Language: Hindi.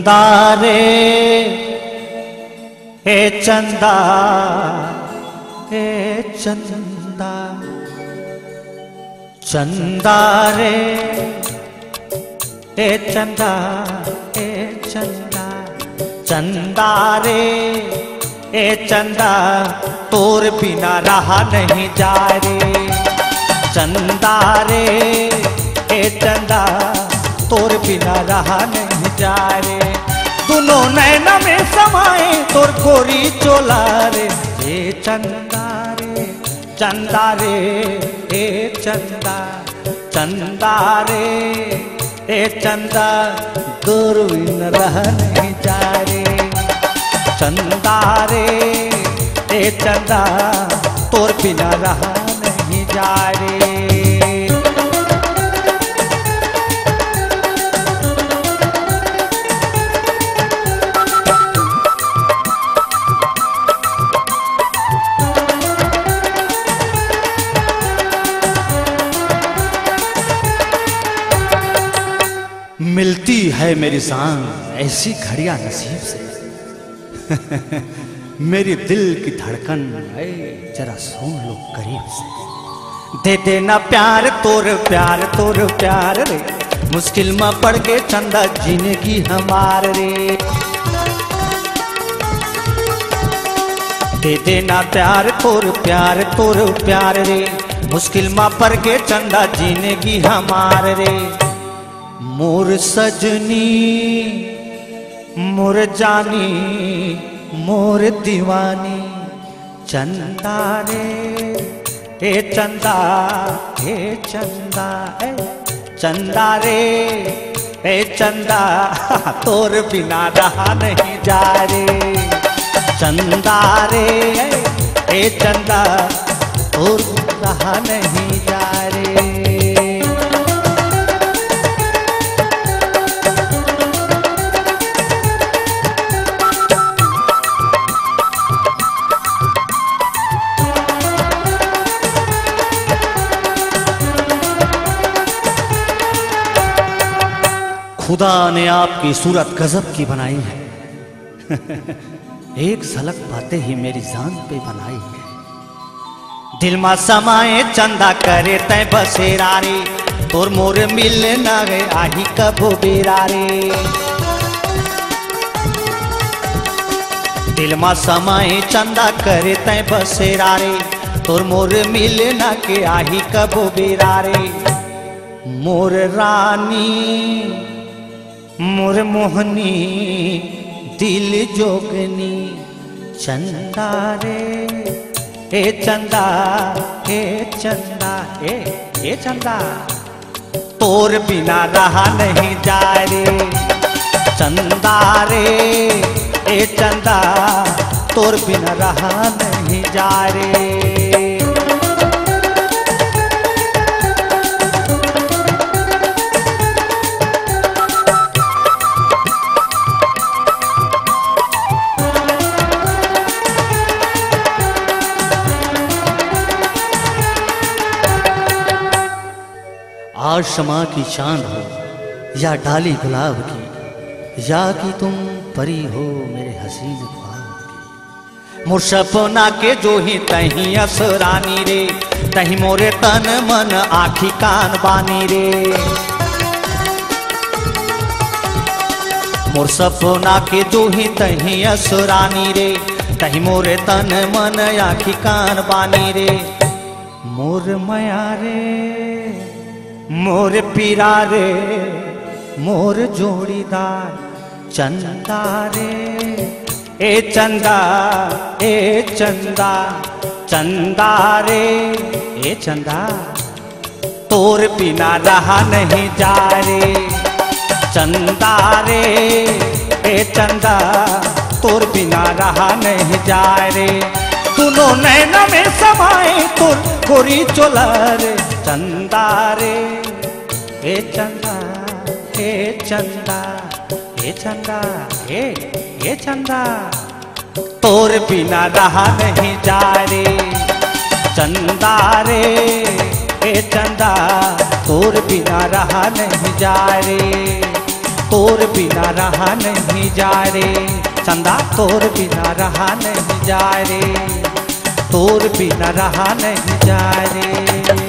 चंदा रे हे चंदा, हे चंदा, चंदा रे हे चंदा, हे चंदा, चंदा रे हे चंदा, तोर बिना रहा नहीं जा रे। चंदा रे हे चंदा, तोर बिना रहा नहीं जा रे। दोनों नैना में समाए तोर गोरी चोला रे। हे चंदा रे, चंदा रे हे चंदा, चंदा रे हे चंदा, तोर बिना रहा नहीं जा रे। चंदा रे हे चंदा, तोर बिना रहा नहीं जा रे। मिलती है मेरी जान ऐसी घड़ियां नसीब से। मेरी दिल की धड़कन जरा सुन लो करीब से। दे देना प्यार तोर प्यार, तोर प्यार रे, मुश्किल में पड़ के चंदा जिंदगी हमार रे। दे देना प्यार तोर प्यार, तोर प्यार रे, मुश्किल में पड़ के चंदा जिंदगी हमार रे। मोर सजनी मोर जानी मोर दीवानी, चंदा रे हे चंदा, हे चंदा, चंदा रे हे चंदा, तोर बिना रहा नहीं जा रे। चंदा रे हे चंदा, तोर रहा नहीं जा रे। खुदा ने आपकी सूरत गजब की बनाई है। एक झलक पाते ही मेरी जान पे बनाई है। दिल में समाए चंदा करे तय बसेरा रे, तोर मोर मिलने ना गए आही कबो बेरा रे। दिल में समाए चंदा करे तय बसेरा रे, तोर मोर मिलने ना के आही कबो बेरा रे। मोर रानी मोर मोहनी दिल जोगनी, चंदा रे हे चंदा, हे चंदा, हे चंदा, तोर बिना रहा नहीं जा रे। चंदा रे हे चंदा, तोर बिना रहा नहीं जा रे। आज शमा की चांद हो या डाली गुलाब की, या कि तुम परी हो मेरे हसीन ख्वाब की। मोर सपना के जो ही तही असरानी रे, तही मोरे तन मन आखी कान बानी रे। मोर सपना के जो ही तही असरानी रे, तही मोरे तन मन आखी कान बानी रे। मोर माया रे मोर पीरा रे, मोर जोड़ीदार, चंदा रे ए चंदा, ए चंदा, चंदा रे ए चंदा, तोर बिना रहा नहीं जा रे। चंदा रे ए चंदा, तोर बिना रहा नहीं जा रे। दोनों नैना में समाए तोर गोरी चोला रे। चंदा रे हे चंदा, हे चंदा, हे चंदा, हे चंदा, तोर बिना रहा नहीं जा रे। चंदा रे हे चंदा, तोर बिना रहा नहीं जा रे। तोर बिना रहा नहीं जा रे चंदा, तोर बिना रहा नहीं जा रे, तोर बिना रहा नहीं जा रे।